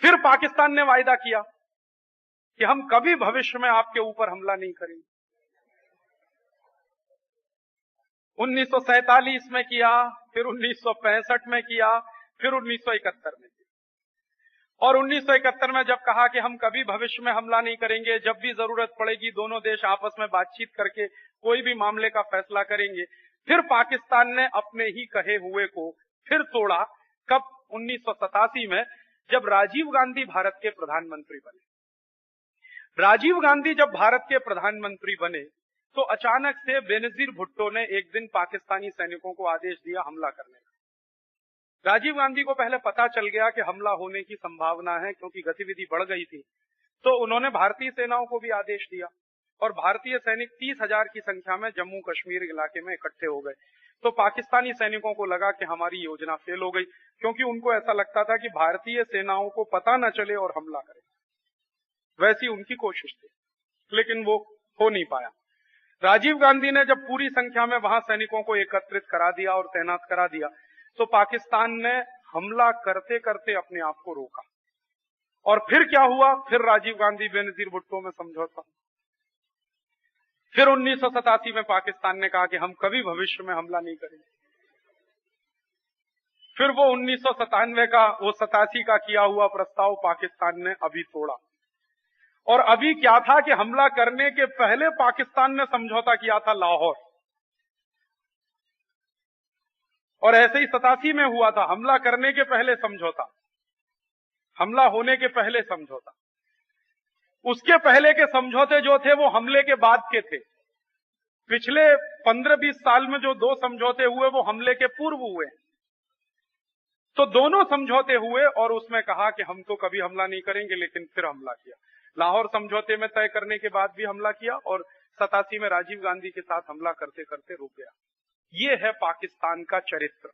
फिर पाकिस्तान ने वायदा किया कि हम कभी भविष्य में आपके ऊपर हमला नहीं करेंगे। 1947 में किया, फिर 1965 में किया, फिर 1971 में किया। और 1971 में जब कहा कि हम कभी भविष्य में हमला नहीं करेंगे, जब भी जरूरत पड़ेगी दोनों देश आपस में बातचीत करके कोई भी मामले का फैसला करेंगे, फिर पाकिस्तान ने अपने ही कहे हुए को फिर तोड़ा। कब? 1987 में, जब राजीव गांधी भारत के प्रधानमंत्री बने। राजीव गांधी जब भारत के प्रधानमंत्री बने तो अचानक से बेनजीर भुट्टो ने एक दिन पाकिस्तानी सैनिकों को आदेश दिया हमला करने का। राजीव गांधी को पहले पता चल गया कि हमला होने की संभावना है, क्योंकि गतिविधि बढ़ गई थी, तो उन्होंने भारतीय सेनाओं को भी आदेश दिया और भारतीय सैनिक 30,000 की संख्या में जम्मू कश्मीर इलाके में इकट्ठे हो गए। तो पाकिस्तानी सैनिकों को लगा कि हमारी योजना फेल हो गई, क्योंकि उनको ऐसा लगता था कि भारतीय सेनाओं को पता न चले और हमला करें। वैसी उनकी कोशिश थी, लेकिन वो हो नहीं पाया। राजीव गांधी ने जब पूरी संख्या में वहां सैनिकों को एकत्रित करा दिया और तैनात करा दिया, तो पाकिस्तान ने हमला करते करते अपने आप को रोका। और फिर क्या हुआ? फिर राजीव गांधी बेनजीर भुट्टो में समझौता। फिर 1987 में पाकिस्तान ने कहा कि हम कभी भविष्य में हमला नहीं करेंगे। फिर वो 1997 का, वो 87 का किया हुआ प्रस्ताव पाकिस्तान ने अभी तोड़ा। और अभी क्या था कि हमला करने के पहले पाकिस्तान ने समझौता किया था लाहौर, और ऐसे ही 87 में हुआ था, हमला करने के पहले समझौता, हमला होने के पहले समझौता। उसके पहले के समझौते जो थे वो हमले के बाद के थे। पिछले 15-20 साल में जो 2 समझौते हुए वो हमले के पूर्व हुए। तो दोनों समझौते हुए और उसमें कहा कि हम तो कभी हमला नहीं करेंगे, लेकिन फिर हमला किया। लाहौर समझौते में तय करने के बाद भी हमला किया और 87 में राजीव गांधी के साथ हमला करते करते रुक गया। ये है पाकिस्तान का चरित्र।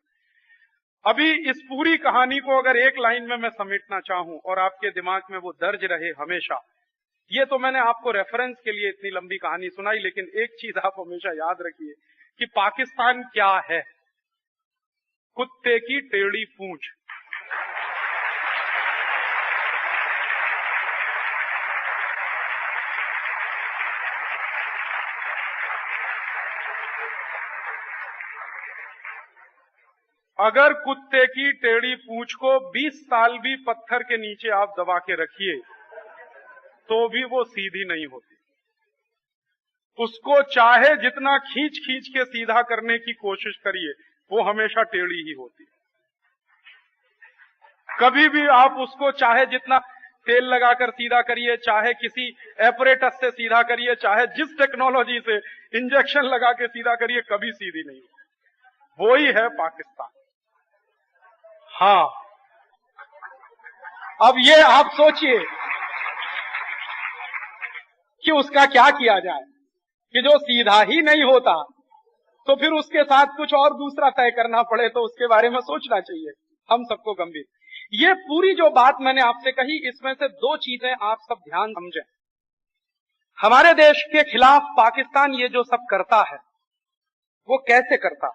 अभी इस पूरी कहानी को अगर एक लाइन में मैं समेटना चाहूं और आपके दिमाग में वो दर्ज रहे हमेशा, ये तो मैंने आपको रेफरेंस के लिए इतनी लंबी कहानी सुनाई, लेकिन एक चीज आप हमेशा याद रखिए कि पाकिस्तान क्या है? कुत्ते की टेढ़ी पूंछ। अगर कुत्ते की टेढ़ी पूंछ को 20 साल भी पत्थर के नीचे आप दबा के रखिए तो भी वो सीधी नहीं होती। उसको चाहे जितना खींच खींच के सीधा करने की कोशिश करिए, वो हमेशा टेढ़ी ही होती है। कभी भी आप उसको चाहे जितना तेल लगाकर सीधा करिए, चाहे किसी एपरेटस से सीधा करिए, चाहे जिस टेक्नोलॉजी से इंजेक्शन लगा के सीधा करिए, कभी सीधी नहीं होती। वो ही है पाकिस्तान। हाँ, अब ये आप सोचिए कि उसका क्या किया जाए कि जो सीधा ही नहीं होता तो फिर उसके साथ कुछ और दूसरा तय करना पड़े, तो उसके बारे में सोचना चाहिए हम सबको गंभीर। ये पूरी जो बात मैंने आपसे कही, इसमें से 2 चीजें आप सब ध्यान समझें। हमारे देश के खिलाफ पाकिस्तान ये जो सब करता है वो कैसे करता?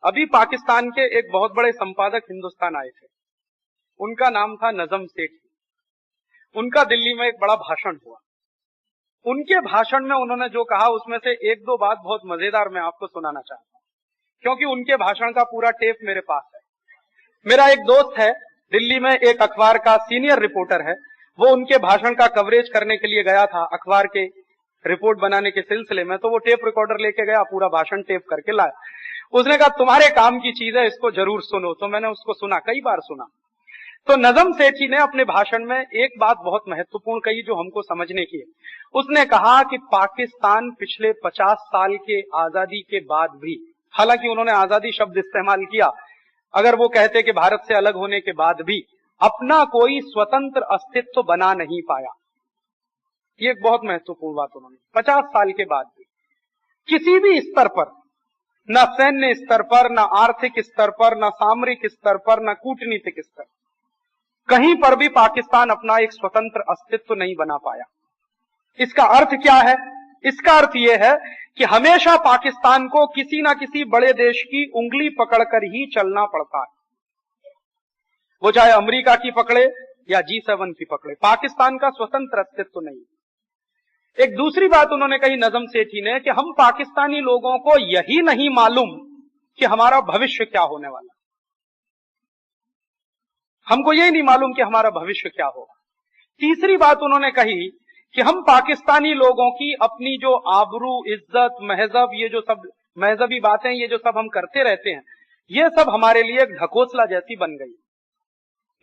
अभी पाकिस्तान के एक बहुत बड़े संपादक हिंदुस्तान आए थे, उनका नाम था नजम सेठी। उनका दिल्ली में एक बड़ा भाषण हुआ। उनके भाषण में उन्होंने जो कहा उसमें से 1-2 बात बहुत मजेदार मैं आपको सुनाना चाहता हूं, क्योंकि उनके भाषण का पूरा टेप मेरे पास है। मेरा एक दोस्त है दिल्ली में, एक अखबार का सीनियर रिपोर्टर है, वो उनके भाषण का कवरेज करने के लिए गया था अखबार के रिपोर्ट बनाने के सिलसिले में। तो वो टेप रिकॉर्डर लेके गया, पूरा भाषण टेप करके लाया। उसने कहा तुम्हारे काम की चीज है, इसको जरूर सुनो। तो मैंने उसको सुना, कई बार सुना। तो नजम सेठी ने अपने भाषण में एक बात बहुत महत्वपूर्ण कही जो हमको समझने की है। उसने कहा कि पाकिस्तान पिछले 50 साल के आजादी के बाद भी, हालांकि उन्होंने आजादी शब्द इस्तेमाल किया, अगर वो कहते कि भारत से अलग होने के बाद भी अपना कोई स्वतंत्र अस्तित्व बना नहीं पाया। ये एक बहुत महत्वपूर्ण बात उन्होंने, 50 साल के बाद भी किसी भी स्तर पर, न सैन्य स्तर पर, न आर्थिक स्तर पर, न सामरिक स्तर पर, न कूटनीतिक स्तर, कहीं पर भी पाकिस्तान अपना एक स्वतंत्र अस्तित्व नहीं बना पाया। इसका अर्थ क्या है? इसका अर्थ यह है कि हमेशा पाकिस्तान को किसी ना किसी बड़े देश की उंगली पकड़कर ही चलना पड़ता है। वो चाहे अमेरिका की पकड़े, या G7 की पकड़े, पाकिस्तान का स्वतंत्र अस्तित्व नहीं। एक दूसरी बात उन्होंने कही नजम सेठी ने कि हम पाकिस्तानी लोगों को यही नहीं मालूम कि हमारा भविष्य क्या होने वाला, हमको यही नहीं मालूम कि हमारा भविष्य क्या होगा। तीसरी बात उन्होंने कही कि हम पाकिस्तानी लोगों की अपनी जो आबरू, इज्जत, महजब, ये जो सब महजबी बातें, ये जो सब हम करते रहते हैं, ये सब हमारे लिए एक ढकोसला जैसी बन गई।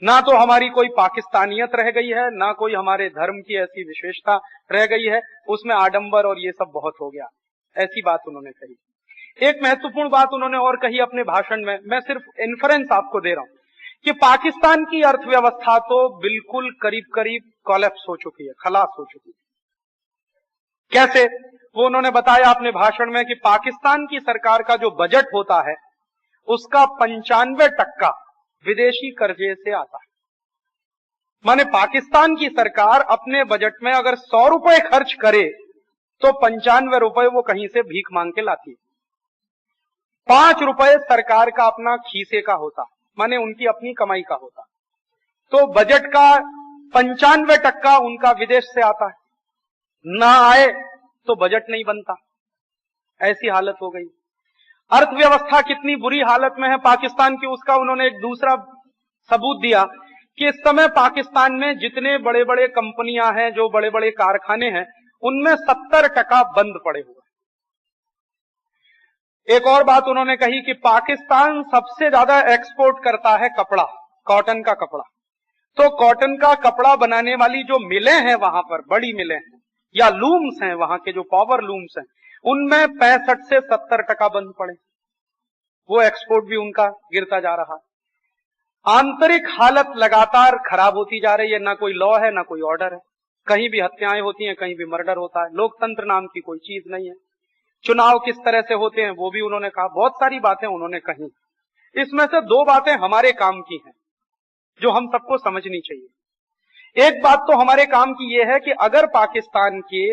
ना तो हमारी कोई पाकिस्तानियत रह गई है, ना कोई हमारे धर्म की ऐसी विशेषता रह गई है, उसमें आडंबर और ये सब बहुत हो गया। ऐसी बात उन्होंने कही। एक महत्वपूर्ण बात उन्होंने और कही अपने भाषण में, मैं सिर्फ इन्फ्रेंस आपको दे रहा हूं, कि पाकिस्तान की अर्थव्यवस्था तो बिल्कुल करीब करीब कोलैप्स हो चुकी है, खलास हो चुकी है। कैसे? वो उन्होंने बताया अपने भाषण में कि पाकिस्तान की सरकार का जो बजट होता है उसका 95% विदेशी कर्जे से आता है। माने पाकिस्तान की सरकार अपने बजट में अगर 100 रुपए खर्च करे तो 95 रुपए वो कहीं से भीख मांग के लाती है। 5 रुपए सरकार का अपना खीसे का होता, माने उनकी अपनी कमाई का होता। तो बजट का 95% उनका विदेश से आता है, ना आए तो बजट नहीं बनता। ऐसी हालत हो गई। अर्थव्यवस्था कितनी बुरी हालत में है पाकिस्तान की, उसका उन्होंने एक दूसरा सबूत दिया कि इस समय पाकिस्तान में जितने बड़े बड़े कंपनियां हैं, जो बड़े बड़े कारखाने हैं, उनमें 70% बंद पड़े हुए। एक और बात उन्होंने कही कि पाकिस्तान सबसे ज्यादा एक्सपोर्ट करता है कपड़ा, कॉटन का कपड़ा। तो कॉटन का कपड़ा बनाने वाली जो मिलें हैं वहां पर, बड़ी मिलें हैं या लूम्स हैं, वहां के जो पावर लूम्स हैं, उनमें 65 से 70% बंद पड़े। वो एक्सपोर्ट भी उनका गिरता जा रहा है। आंतरिक हालत लगातार खराब होती जा रही है, ना कोई लॉ है, ना कोई ऑर्डर है। कहीं भी हत्याएं होती हैं, कहीं भी मर्डर होता है। लोकतंत्र नाम की कोई चीज नहीं है। चुनाव किस तरह से होते हैं वो भी उन्होंने कहा। बहुत सारी बातें उन्होंने कही। इसमें से 2 बातें हमारे काम की हैं जो हम सबको समझनी चाहिए। एक बात तो हमारे काम की यह है कि अगर पाकिस्तान के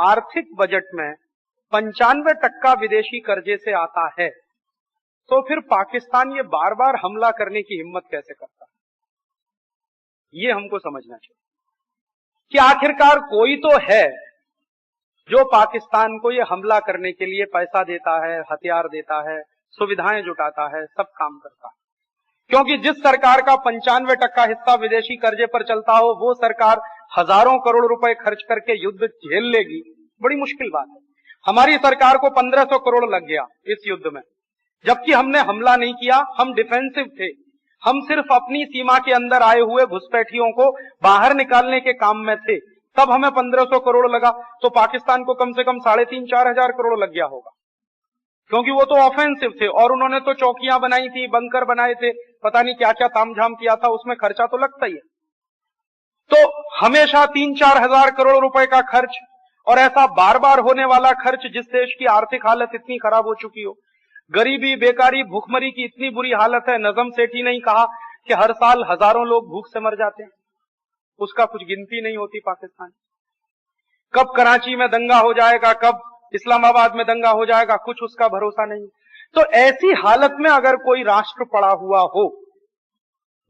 आर्थिक बजट में 95% विदेशी कर्जे से आता है तो फिर पाकिस्तान ये बार बार हमला करने की हिम्मत कैसे करता है, ये हमको समझना चाहिए कि आखिरकार कोई तो है जो पाकिस्तान को ये हमला करने के लिए पैसा देता है, हथियार देता है, सुविधाएं जुटाता है, सब काम करता है। क्योंकि जिस सरकार का 95% हिस्सा विदेशी कर्जे पर चलता हो, वो सरकार हजारों करोड़ रुपए खर्च करके युद्ध झेल लेगी, बड़ी मुश्किल बात है। हमारी सरकार को 1500 करोड़ लग गया इस युद्ध में, जबकि हमने हमला नहीं किया, हम डिफेंसिव थे। हम सिर्फ अपनी सीमा के अंदर आए हुए घुसपैठियों को बाहर निकालने के काम में थे, तब हमें 1500 करोड़ लगा। तो पाकिस्तान को कम से कम 3,500-4 हजार करोड़ लग गया होगा, क्योंकि वो तो ऑफेंसिव थे और उन्होंने तो चौकियां बनाई थी, बंकर बनाए थे, पता नहीं क्या क्या तामझाम किया था, उसमें खर्चा तो लगता ही है। तो हमेशा 3-4 हजार करोड़ रुपए का खर्च, और ऐसा बार बार होने वाला खर्च जिस देश की आर्थिक हालत इतनी खराब हो चुकी हो, गरीबी, बेकारी, भूखमरी की इतनी बुरी हालत है। नजम सेठी ने ही कहा कि हर साल हजारों लोग भूख से मर जाते हैं, उसका कुछ गिनती नहीं होती पाकिस्तान। कब कराची में दंगा हो जाएगा, कब इस्लामाबाद में दंगा हो जाएगा, कुछ उसका भरोसा नहीं। तो ऐसी हालत में अगर कोई राष्ट्र पड़ा हुआ हो,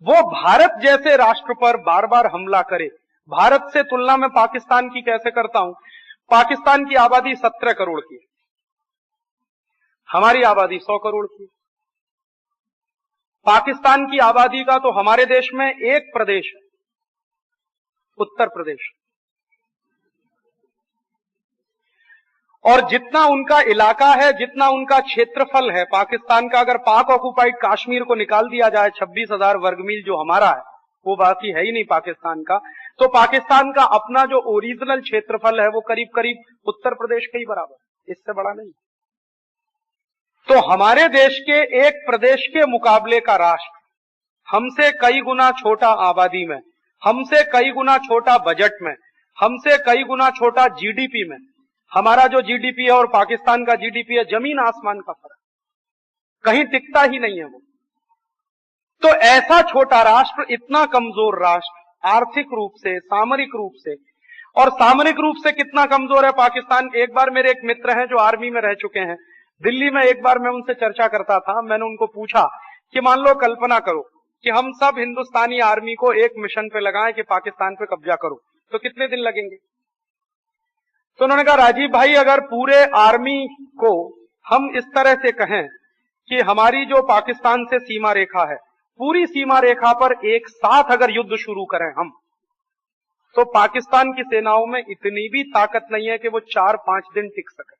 वो भारत जैसे राष्ट्र पर बार बार हमला करे। भारत से तुलना में पाकिस्तान की कैसे करता हूं, पाकिस्तान की आबादी 17 करोड़ की, हमारी आबादी 100 करोड़ की। पाकिस्तान की आबादी का तो हमारे देश में एक प्रदेश है, उत्तर प्रदेश, और जितना उनका इलाका है, जितना उनका क्षेत्रफल है पाकिस्तान का, अगर पाक ऑक्युपाइड कश्मीर को निकाल दिया जाए, 26,000 वर्ग मील जो हमारा है, वो बाकी है ही नहीं पाकिस्तान का, तो पाकिस्तान का अपना जो ओरिजिनल क्षेत्रफल है वो करीब करीब उत्तर प्रदेश के ही बराबर, इससे बड़ा नहीं। तो हमारे देश के एक प्रदेश के मुकाबले का राष्ट्र, हमसे कई गुना छोटा आबादी में, हमसे कई गुना छोटा बजट में, हमसे कई गुना छोटा जीडीपी में, हमारा जो जीडीपी है और पाकिस्तान का जीडीपी है, जमीन आसमान का फर्क, कहीं टिकता ही नहीं है वो। तो ऐसा छोटा राष्ट्र, इतना कमजोर राष्ट्र, आर्थिक रूप से, सामरिक रूप से, और सामरिक रूप से कितना कमजोर है पाकिस्तान। एक बार मेरे एक मित्र हैं जो आर्मी में रह चुके हैं, दिल्ली में एक बार मैं उनसे चर्चा करता था, मैंने उनको पूछा कि मान लो कल्पना करो कि हम सब हिंदुस्तानी आर्मी को एक मिशन पे लगाएं कि पाकिस्तान पे कब्जा करो, तो कितने दिन लगेंगे? तो उन्होंने कहा राजीव भाई, अगर पूरे आर्मी को हम इस तरह से कहें कि हमारी जो पाकिस्तान से सीमा रेखा है, पूरी सीमा रेखा पर एक साथ अगर युद्ध शुरू करें हम, तो पाकिस्तान की सेनाओं में इतनी भी ताकत नहीं है कि वो 4-5 दिन टिक सके।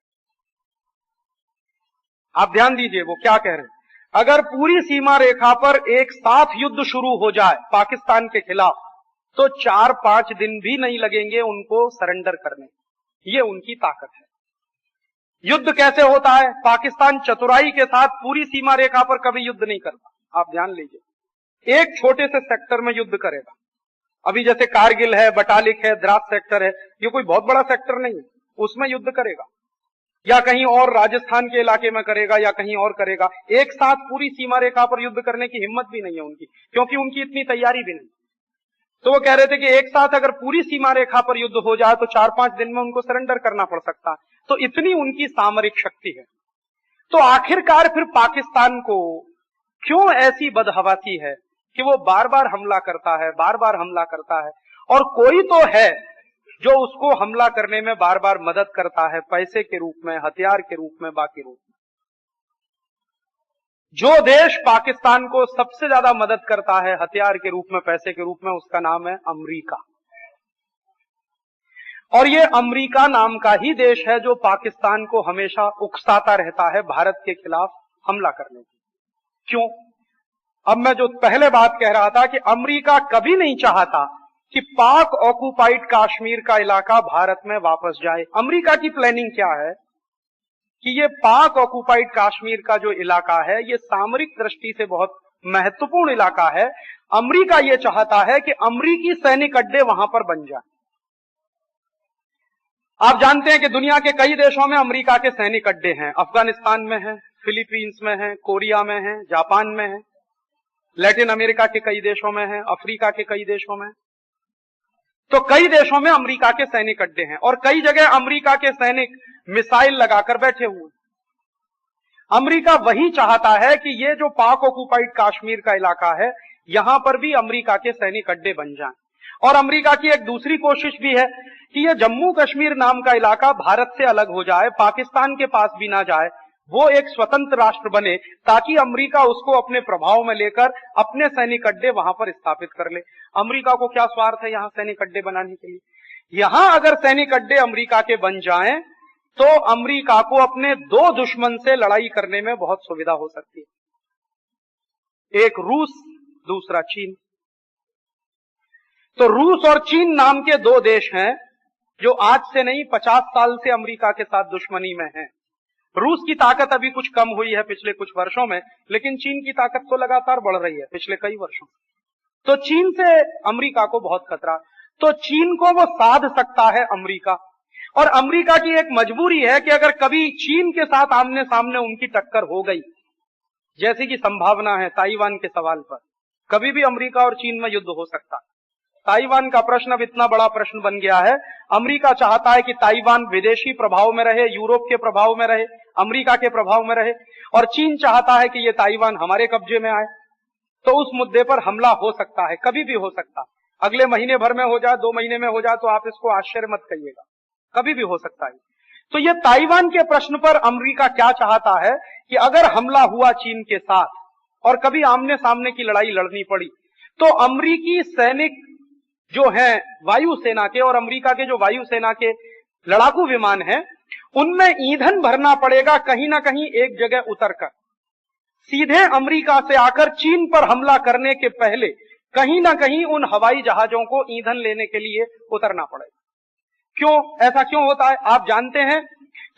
आप ध्यान दीजिए वो क्या कह रहे हैं। अगर पूरी सीमा रेखा पर एक साथ युद्ध शुरू हो जाए पाकिस्तान के खिलाफ, तो 4-5 दिन भी नहीं लगेंगे उनको सरेंडर करने। ये उनकी ताकत है। युद्ध कैसे होता है? पाकिस्तान चतुराई के साथ पूरी सीमा रेखा पर कभी युद्ध नहीं करता। आप ध्यान लीजिए, एक छोटे से सेक्टर में युद्ध करेगा। अभी जैसे कारगिल है, बटालिक है, द्रास सेक्टर है, ये कोई बहुत बड़ा सेक्टर नहीं है, उसमें युद्ध करेगा, या कहीं और राजस्थान के इलाके में करेगा, या कहीं और करेगा। एक साथ पूरी सीमा रेखा पर युद्ध करने की हिम्मत भी नहीं है उनकी, क्योंकि उनकी इतनी तैयारी भी नहीं। तो वो कह रहे थे कि एक साथ अगर पूरी सीमा रेखा पर युद्ध हो जाए तो 4-5 दिन में उनको सरेंडर करना पड़ सकता है। तो इतनी उनकी सामरिक शक्ति है। तो आखिरकार फिर पाकिस्तान को क्यों ऐसी बदहवासी है कि वो बार बार हमला करता है, बार बार हमला करता है, और कोई तो है जो उसको हमला करने में बार बार मदद करता है, पैसे के रूप में, हथियार के रूप में, बाकी रूप में। जो देश पाकिस्तान को सबसे ज्यादा मदद करता है हथियार के रूप में, पैसे के रूप में, उसका नाम है अमेरिका। और ये अमेरिका नाम का ही देश है जो पाकिस्तान को हमेशा उकसाता रहता है भारत के खिलाफ हमला करने की। क्यों? अब मैं जो पहले बात कह रहा था कि अमेरिका कभी नहीं चाहता कि पाक ऑक्युपाइड कश्मीर का इलाका भारत में वापस जाए। अमेरिका की प्लानिंग क्या है कि ये पाक ऑक्युपाइड कश्मीर का जो इलाका है, ये सामरिक दृष्टि से बहुत महत्वपूर्ण इलाका है। अमेरिका ये चाहता है कि अमेरिकी सैनिक अड्डे वहां पर बन जाए। आप जानते हैं कि दुनिया के कई देशों में अमेरिका के सैनिक अड्डे हैं। अफगानिस्तान में है, फिलीपींस में है, कोरिया में है, जापान में है, लैटिन अमेरिका के कई देशों में है, अफ्रीका के कई देशों में। तो कई देशों में अमेरिका के सैनिक अड्डे हैं, और कई जगह अमेरिका के सैनिक मिसाइल लगाकर बैठे हुए। अमेरिका वही चाहता है कि ये जो पाक ऑक्युपाइड कश्मीर का इलाका है, यहां पर भी अमेरिका के सैनिक अड्डे बन जाएं। और अमेरिका की एक दूसरी कोशिश भी है कि ये जम्मू कश्मीर नाम का इलाका भारत से अलग हो जाए, पाकिस्तान के पास भी ना जाए, वो एक स्वतंत्र राष्ट्र बने, ताकि अमेरिका उसको अपने प्रभाव में लेकर अपने सैनिक अड्डे वहां पर स्थापित कर ले। अमेरिका को क्या स्वार्थ है यहां सैनिक अड्डे बनाने के लिए? यहां अगर सैनिक अड्डे अमेरिका के बन जाएं तो अमेरिका को अपने दो दुश्मन से लड़ाई करने में बहुत सुविधा हो सकती है, एक रूस, दूसरा चीन। तो रूस और चीन नाम के दो देश हैं जो आज से नहीं 50 साल से अमेरिका के साथ दुश्मनी में हैं। रूस की ताकत अभी कुछ कम हुई है पिछले कुछ वर्षों में, लेकिन चीन की ताकत तो लगातार बढ़ रही है पिछले कई वर्षों। तो चीन से अमेरिका को बहुत खतरा, तो चीन को वो साध सकता है अमेरिका। और अमेरिका की एक मजबूरी है कि अगर कभी चीन के साथ आमने सामने उनकी टक्कर हो गई, जैसी की संभावना है ताइवान के सवाल पर, कभी भी अमेरिका और चीन में युद्ध हो सकता है। ताइवान का प्रश्न अब इतना बड़ा प्रश्न बन गया है, अमेरिका चाहता है कि ताइवान विदेशी प्रभाव में रहे, यूरोप के प्रभाव में रहे, अमेरिका के प्रभाव में रहे, और चीन चाहता है कि ये ताइवान हमारे कब्जे में आए। तो उस मुद्दे पर हमला हो सकता है, कभी भी हो सकता है। अगले महीने भर में हो जाए, 2 महीने में हो जाए, तो आप इसको आश्चर्य मत कहिएगा, कभी भी हो सकता है। तो ये ताइवान के प्रश्न पर अमेरिका क्या चाहता है कि अगर हमला हुआ चीन के साथ और कभी आमने सामने की लड़ाई लड़नी पड़ी, तो अमेरिकी सैनिक जो हैं वायुसेना के, और अमेरिका के जो वायुसेना के लड़ाकू विमान हैं, उनमें ईंधन भरना पड़ेगा कहीं ना कहीं एक जगह उतरकर। सीधे अमेरिका से आकर चीन पर हमला करने के पहले कहीं ना कहीं उन हवाई जहाजों को ईंधन लेने के लिए उतरना पड़ेगा। क्यों ऐसा क्यों होता है? आप जानते हैं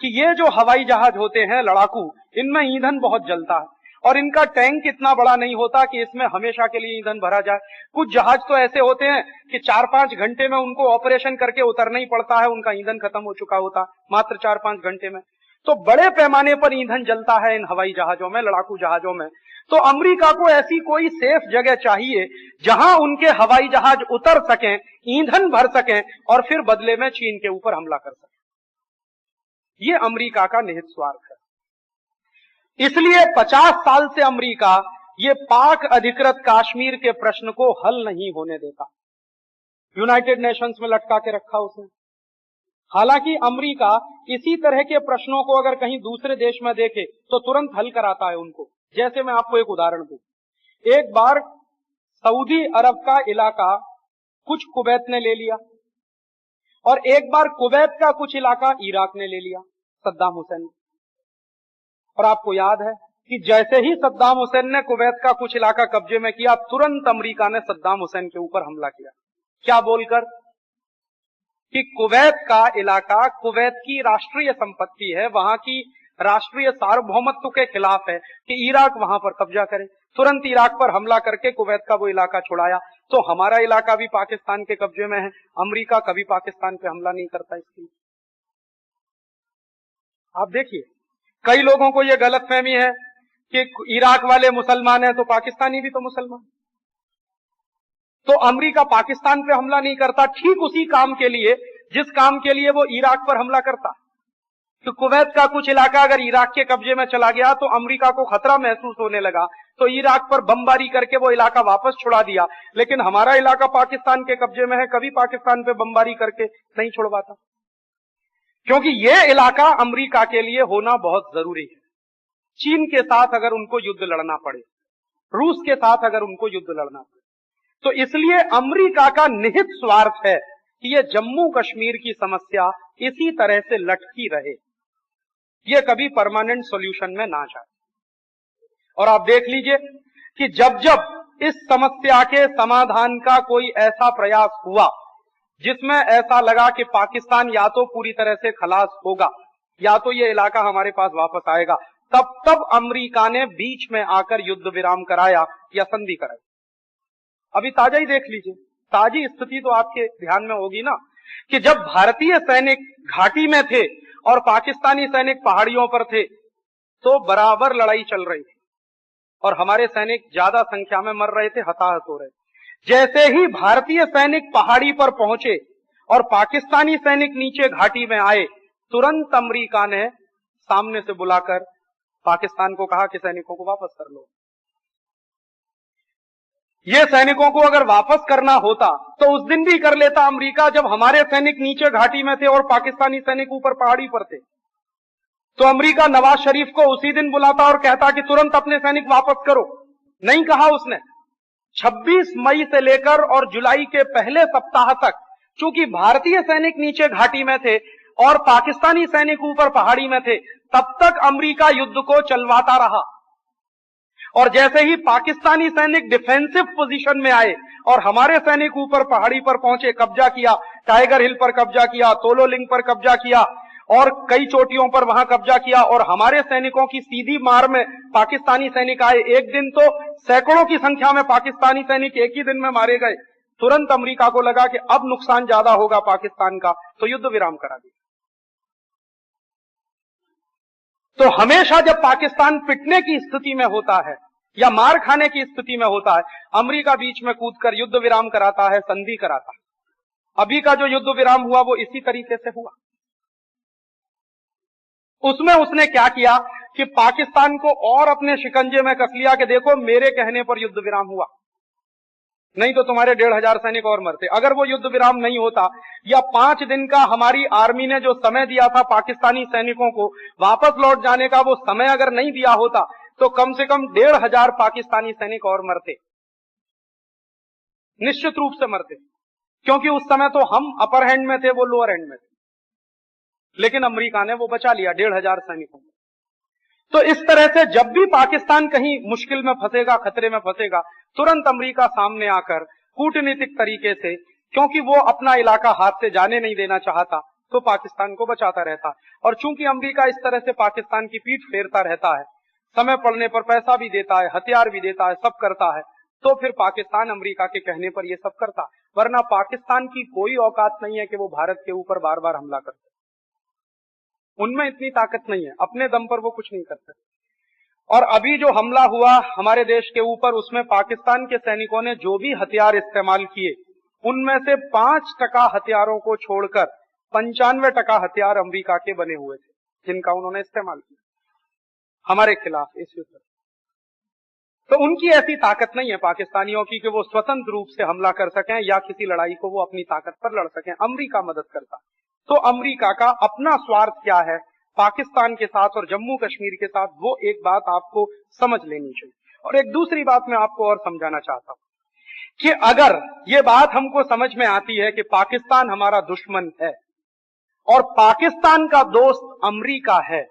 कि ये जो हवाई जहाज होते हैं लड़ाकू, इनमें ईंधन बहुत जलता है, और इनका टैंक इतना बड़ा नहीं होता कि इसमें हमेशा के लिए ईंधन भरा जाए। कुछ जहाज तो ऐसे होते हैं कि 4-5 घंटे में उनको ऑपरेशन करके उतरना ही पड़ता है, उनका ईंधन खत्म हो चुका होता मात्र 4-5 घंटे में। तो बड़े पैमाने पर ईंधन जलता है इन हवाई जहाजों में, लड़ाकू जहाजों में। तो अमेरिका को ऐसी कोई सेफ जगह चाहिए जहां उनके हवाई जहाज उतर सकें, ईंधन भर सकें, और फिर बदले में चीन के ऊपर हमला कर सकें। ये अमेरिका का निहित स्वार्थ है। इसलिए 50 साल से अमेरिका ये पाक अधिकृत कश्मीर के प्रश्न को हल नहीं होने देता। यूनाइटेड नेशंस में लटका के रखा उसने। हालांकि अमेरिका इसी तरह के प्रश्नों को अगर कहीं दूसरे देश में देखे तो तुरंत हल कराता है उनको। जैसे मैं आपको एक उदाहरण दूं, एक बार सऊदी अरब का इलाका कुछ कुवैत ने ले लिया और एक बार कुवैत का कुछ इलाका इराक ने ले लिया, सद्दाम हुसैन ने। और आपको याद है कि जैसे ही सद्दाम हुसैन ने कुवैत का कुछ इलाका कब्जे में किया, तुरंत अमेरिका ने सद्दाम हुसैन के ऊपर हमला किया। क्या बोलकर कि कुवैत का इलाका कुवैत की राष्ट्रीय संपत्ति है, वहां की राष्ट्रीय सार्वभौमत्व के खिलाफ है कि इराक वहां पर कब्जा करे। तुरंत इराक पर हमला करके कुवैत का वो इलाका छुड़ाया। तो हमारा इलाका भी पाकिस्तान के कब्जे में है, अमेरिका कभी पाकिस्तान पे हमला नहीं करता। इसकी आप देखिए, कई लोगों को यह गलतफहमी है कि इराक वाले मुसलमान हैं तो पाकिस्तानी भी तो मुसलमान, तो अमेरिका पाकिस्तान पे हमला नहीं करता ठीक उसी काम के लिए जिस काम के लिए वो इराक पर हमला करता। तो कुवैत का कुछ इलाका अगर इराक के कब्जे में चला गया तो अमेरिका को खतरा महसूस होने लगा, तो इराक पर बमबारी करके वो इलाका वापस छुड़ा दिया। लेकिन हमारा इलाका पाकिस्तान के कब्जे में है, कभी पाकिस्तान पे बमबारी करके नहीं छुड़वाता, क्योंकि ये इलाका अमेरिका के लिए होना बहुत जरूरी है। चीन के साथ अगर उनको युद्ध लड़ना पड़े, रूस के साथ अगर उनको युद्ध लड़ना पड़े, तो इसलिए अमेरिका का निहित स्वार्थ है कि ये जम्मू कश्मीर की समस्या इसी तरह से लटकी रहे, ये कभी परमानेंट सॉल्यूशन में ना जाए। और आप देख लीजिए कि जब जब इस समस्या के समाधान का कोई ऐसा प्रयास हुआ जिसमें ऐसा लगा कि पाकिस्तान या तो पूरी तरह से खलास होगा या तो ये इलाका हमारे पास वापस आएगा, तब तब अमेरिका ने बीच में आकर युद्ध विराम कराया या संधि कराई। अभी ताजा ही देख लीजिए, ताजी स्थिति तो आपके ध्यान में होगी ना कि जब भारतीय सैनिक घाटी में थे और पाकिस्तानी सैनिक पहाड़ियों पर थे तो बराबर लड़ाई चल रही थी और हमारे सैनिक ज्यादा संख्या में मर रहे थे, हताहत हो रहे। जैसे ही भारतीय सैनिक पहाड़ी पर पहुंचे और पाकिस्तानी सैनिक नीचे घाटी में आए, तुरंत अमेरिका ने सामने से बुलाकर पाकिस्तान को कहा कि सैनिकों को वापस कर लो। ये सैनिकों को अगर वापस करना होता तो उस दिन भी कर लेता अमेरिका, जब हमारे सैनिक नीचे घाटी में थे और पाकिस्तानी सैनिक ऊपर पहाड़ी पर थे। तो अमेरिका नवाज शरीफ को उसी दिन बुलाता और कहता कि तुरंत अपने सैनिक वापस करो। नहीं कहा उसने। 26 मई से लेकर और जुलाई के पहले सप्ताह तक चूंकि भारतीय सैनिक नीचे घाटी में थे और पाकिस्तानी सैनिक ऊपर पहाड़ी में थे, तब तक अमेरिका युद्ध को चलवाता रहा। और जैसे ही पाकिस्तानी सैनिक डिफेंसिव पोजीशन में आए और हमारे सैनिक ऊपर पहाड़ी पर पहुंचे, कब्जा किया, टाइगर हिल पर कब्जा किया, तोलोलिंग पर कब्जा किया और कई चोटियों पर वहां कब्जा किया और हमारे सैनिकों की सीधी मार में पाकिस्तानी सैनिक आए। एक दिन तो सैकड़ों की संख्या में पाकिस्तानी सैनिक एक ही दिन में मारे गए। तुरंत अमेरिका को लगा कि अब नुकसान ज्यादा होगा पाकिस्तान का, तो युद्ध विराम करा दिया। तो हमेशा जब पाकिस्तान पिटने की स्थिति में होता है या मार खाने की स्थिति में होता है, अमेरिका बीच में कूदकर युद्ध विराम कराता है, संधि कराता है। अभी का जो युद्ध विराम हुआ वो इसी तरीके से हुआ। उसमें उसने क्या किया कि पाकिस्तान को और अपने शिकंजे में कस लिया कि देखो मेरे कहने पर युद्ध विराम हुआ, नहीं तो तुम्हारे 1,500 सैनिक और मरते। अगर वो युद्ध विराम नहीं होता या 5 दिन का हमारी आर्मी ने जो समय दिया था पाकिस्तानी सैनिकों को वापस लौट जाने का, वो समय अगर नहीं दिया होता तो कम से कम 1,500 पाकिस्तानी सैनिक और मरते, निश्चित रूप से मरते, क्योंकि उस समय तो हम अपर हैंड में थे, वो लोअर हैंड में थे। लेकिन अमेरिका ने वो बचा लिया 1,500 सैनिकों को। तो इस तरह से जब भी पाकिस्तान कहीं मुश्किल में फंसेगा, खतरे में फंसेगा, तुरंत अमेरिका सामने आकर कूटनीतिक तरीके से, क्योंकि वो अपना इलाका हाथ से जाने नहीं देना चाहता, तो पाकिस्तान को बचाता रहता। और चूंकि अमेरिका इस तरह से पाकिस्तान की पीठ फेरता रहता है, समय पड़ने पर पैसा भी देता है, हथियार भी देता है, सब करता है, तो फिर पाकिस्तान अमेरिका के कहने पर ये सब करता। वरना पाकिस्तान की कोई औकात नहीं है कि वो भारत के ऊपर बार बार हमला करते। उनमें इतनी ताकत नहीं है, अपने दम पर वो कुछ नहीं करते। और अभी जो हमला हुआ हमारे देश के ऊपर, उसमें पाकिस्तान के सैनिकों ने जो भी हथियार इस्तेमाल किए, उनमें से 5% हथियारों को छोड़कर 95% हथियार अमेरिका के बने हुए थे, जिनका उन्होंने इस्तेमाल किया हमारे खिलाफ इस युद्ध। तो उनकी ऐसी ताकत नहीं है पाकिस्तानियों की कि वो स्वतंत्र रूप से हमला कर सकें या किसी लड़ाई को वो अपनी ताकत पर लड़ सकें। अमेरिका मदद करता। तो अमेरिका का अपना स्वार्थ क्या है पाकिस्तान के साथ और जम्मू कश्मीर के साथ, वो एक बात आपको समझ लेनी चाहिए। और एक दूसरी बात मैं आपको और समझाना चाहता हूं कि अगर ये बात हमको समझ में आती है कि पाकिस्तान हमारा दुश्मन है और पाकिस्तान का दोस्त अमेरिका है,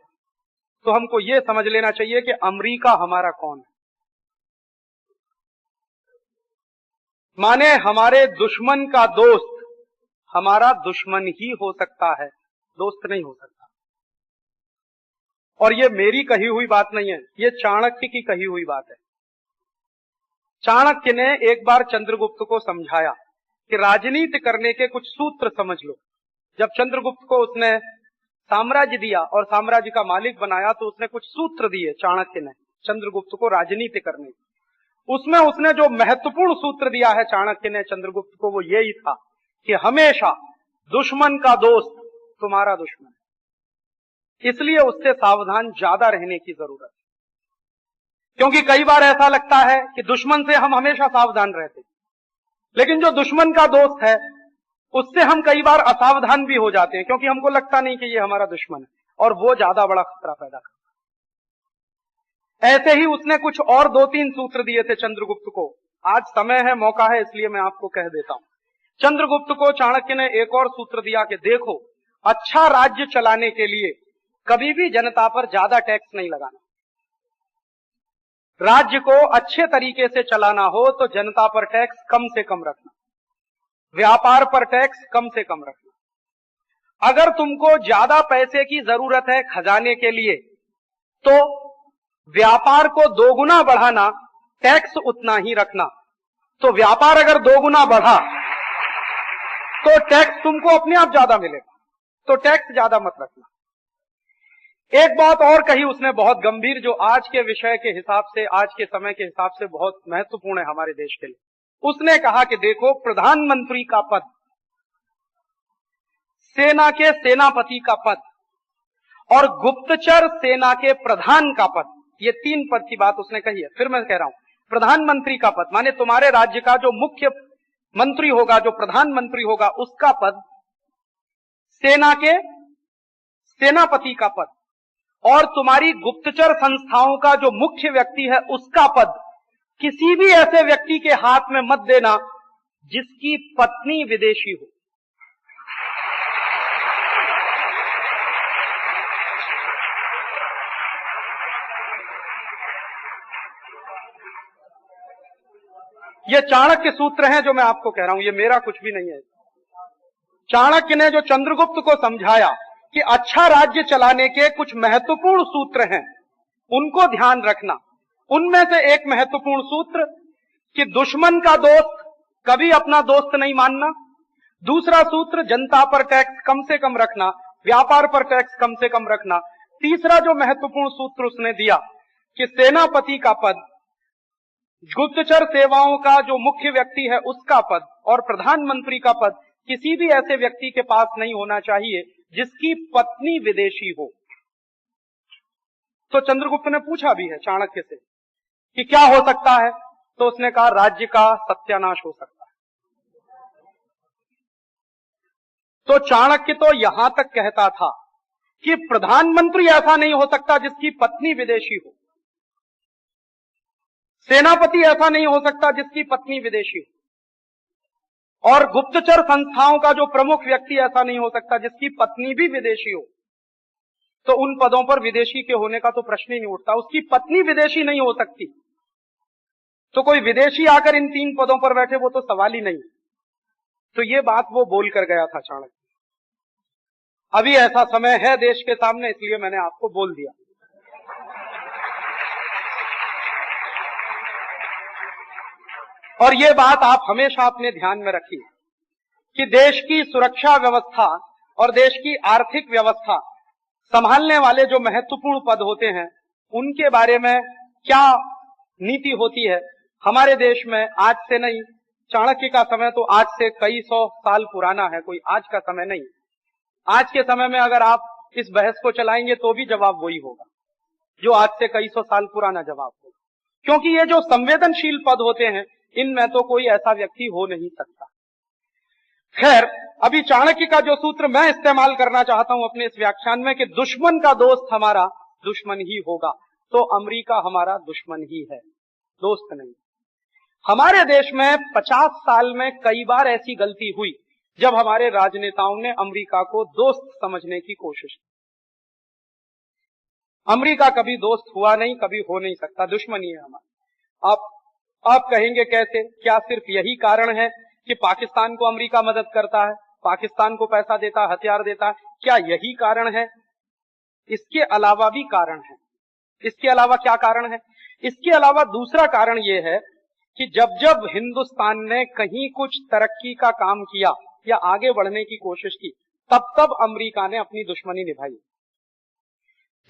तो हमको ये समझ लेना चाहिए कि अमेरिका हमारा कौन है। माने हमारे दुश्मन का दोस्त हमारा दुश्मन ही हो सकता है, दोस्त नहीं हो सकता। और ये मेरी कही हुई बात नहीं है, ये चाणक्य की कही हुई बात है। चाणक्य ने एक बार चंद्रगुप्त को समझाया कि राजनीति करने के कुछ सूत्र समझ लो। जब चंद्रगुप्त को उसने साम्राज्य दिया और साम्राज्य का मालिक बनाया, तो उसने कुछ सूत्र दिए चाणक्य ने चंद्रगुप्त को राजनीति करने। उसमें उसने जो महत्वपूर्ण सूत्र दिया है चाणक्य ने चंद्रगुप्त को, वो यही था कि हमेशा दुश्मन का दोस्त तुम्हारा दुश्मन है, इसलिए उससे सावधान ज्यादा रहने की जरूरत है। क्योंकि कई बार ऐसा लगता है कि दुश्मन से हम हमेशा सावधान रहते, लेकिन जो दुश्मन का दोस्त है उससे हम कई बार असावधान भी हो जाते हैं, क्योंकि हमको लगता नहीं कि ये हमारा दुश्मन है, और वो ज्यादा बड़ा खतरा पैदा करता है। ऐसे ही उसने कुछ और 2-3 सूत्र दिए थे चंद्रगुप्त को। आज समय है, मौका है, इसलिए मैं आपको कह देता हूं। चंद्रगुप्त को चाणक्य ने एक और सूत्र दिया कि देखो, अच्छा राज्य चलाने के लिए कभी भी जनता पर ज्यादा टैक्स नहीं लगाना। राज्य को अच्छे तरीके से चलाना हो तो जनता पर टैक्स कम से कम रखना, व्यापार पर टैक्स कम से कम रखना। अगर तुमको ज्यादा पैसे की जरूरत है खजाने के लिए, तो व्यापार को 2 गुना बढ़ाना, टैक्स उतना ही रखना। तो व्यापार अगर 2 गुना बढ़ा तो टैक्स तुमको अपने आप ज्यादा मिलेगा, तो टैक्स ज्यादा मत रखना। एक बात और कही उसने बहुत गंभीर, जो आज के विषय के हिसाब से, आज के समय के हिसाब से बहुत महत्वपूर्ण है हमारे देश के लिए। उसने कहा कि देखो, प्रधानमंत्री का पद, सेना के सेनापति का पद और गुप्तचर सेना के प्रधान का पद, ये 3 पद की बात उसने कही है। फिर मैं कह रहा हूं, प्रधानमंत्री का पद माने तुम्हारे राज्य का जो मुख्य मंत्री होगा, जो प्रधानमंत्री होगा, उसका पद, सेना के सेनापति का पद और तुम्हारी गुप्तचर संस्थाओं का जो मुख्य व्यक्ति है उसका पद किसी भी ऐसे व्यक्ति के हाथ में मत देना जिसकी पत्नी विदेशी हो। ये चाणक्य सूत्र हैं जो मैं आपको कह रहा हूं, ये मेरा कुछ भी नहीं है। चाणक्य ने जो चंद्रगुप्त को समझाया कि अच्छा राज्य चलाने के कुछ महत्वपूर्ण सूत्र हैं, उनको ध्यान रखना। उनमें से एक महत्वपूर्ण सूत्र कि दुश्मन का दोस्त कभी अपना दोस्त नहीं मानना। दूसरा सूत्र, जनता पर टैक्स कम से कम रखना, व्यापार पर टैक्स कम से कम रखना। तीसरा जो महत्वपूर्ण सूत्र उसने दिया कि सेनापति का पद, गुप्तचर सेवाओं का जो मुख्य व्यक्ति है उसका पद और प्रधानमंत्री का पद किसी भी ऐसे व्यक्ति के पास नहीं होना चाहिए जिसकी पत्नी विदेशी हो। तो चंद्रगुप्त ने पूछा भी है चाणक्य से कि क्या हो सकता है, तो उसने कहा राज्य का सत्यानाश हो सकता है। तो चाणक्य तो यहां तक कहता था कि प्रधानमंत्री ऐसा नहीं हो सकता जिसकी पत्नी विदेशी हो, सेनापति ऐसा नहीं हो सकता जिसकी पत्नी विदेशी हो, और गुप्तचर संस्थाओं का जो प्रमुख व्यक्ति ऐसा नहीं हो सकता जिसकी पत्नी भी विदेशी हो। तो उन पदों पर विदेशी के होने का तो प्रश्न ही नहीं उठता। उसकी पत्नी विदेशी नहीं हो सकती, तो कोई विदेशी आकर इन 3 पदों पर बैठे, वो तो सवाल ही नहीं। तो ये बात वो बोल कर गया था चाणक्य। अभी ऐसा समय है देश के सामने, इसलिए मैंने आपको बोल दिया। और ये बात आप हमेशा अपने ध्यान में रखिए कि देश की सुरक्षा व्यवस्था और देश की आर्थिक व्यवस्था संभालने वाले जो महत्वपूर्ण पद होते हैं, उनके बारे में क्या नीति होती है हमारे देश में। आज से नहीं, चाणक्य का समय तो आज से कई 100 साल पुराना है, कोई आज का समय नहीं। आज के समय में अगर आप इस बहस को चलाएंगे तो भी जवाब वही होगा जो आज से कई 100 साल पुराना जवाब होगा, क्योंकि ये जो संवेदनशील पद होते हैं, इनमें तो कोई ऐसा व्यक्ति हो नहीं सकता। खैर, अभी चाणक्य का जो सूत्र मैं इस्तेमाल करना चाहता हूं अपने इस व्याख्यान में कि दुश्मन का दोस्त हमारा दुश्मन ही होगा, तो अमेरिका हमारा दुश्मन ही है, दोस्त नहीं। हमारे देश में 50 साल में कई बार ऐसी गलती हुई जब हमारे राजनेताओं ने अमेरिका को दोस्त समझने की कोशिश की। अमेरिका कभी दोस्त हुआ नहीं, कभी हो नहीं सकता, दुश्मनी है हमारा। आप कहेंगे कैसे? क्या सिर्फ यही कारण है कि पाकिस्तान को अमेरिका मदद करता है, पाकिस्तान को पैसा देता है, हथियार देता है? क्या यही कारण है? इसके अलावा भी कारण है। इसके अलावा क्या कारण है? इसके अलावा दूसरा कारण यह है कि जब जब हिंदुस्तान ने कहीं कुछ तरक्की का काम किया या आगे बढ़ने की कोशिश की, तब तब अमेरिका ने अपनी दुश्मनी निभाई।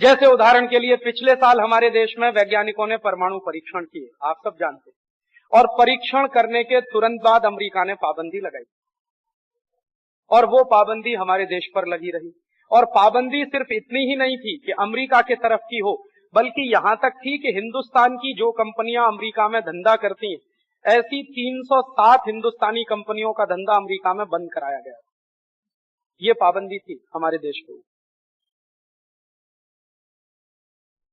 जैसे उदाहरण के लिए पिछले साल हमारे देश में वैज्ञानिकों ने परमाणु परीक्षण किए, आप सब जानते हैं, और परीक्षण करने के तुरंत बाद अमेरिका ने पाबंदी लगाई, और वो पाबंदी हमारे देश पर लगी रही। और पाबंदी सिर्फ इतनी ही नहीं थी कि अमेरिका के तरफ की हो, बल्कि यहां तक थी कि हिंदुस्तान की जो कंपनियां अमेरिका में धंधा करती हैं, ऐसी 307 हिंदुस्तानी कंपनियों का धंधा अमेरिका में बंद कराया गया। ये पाबंदी थी हमारे देश को।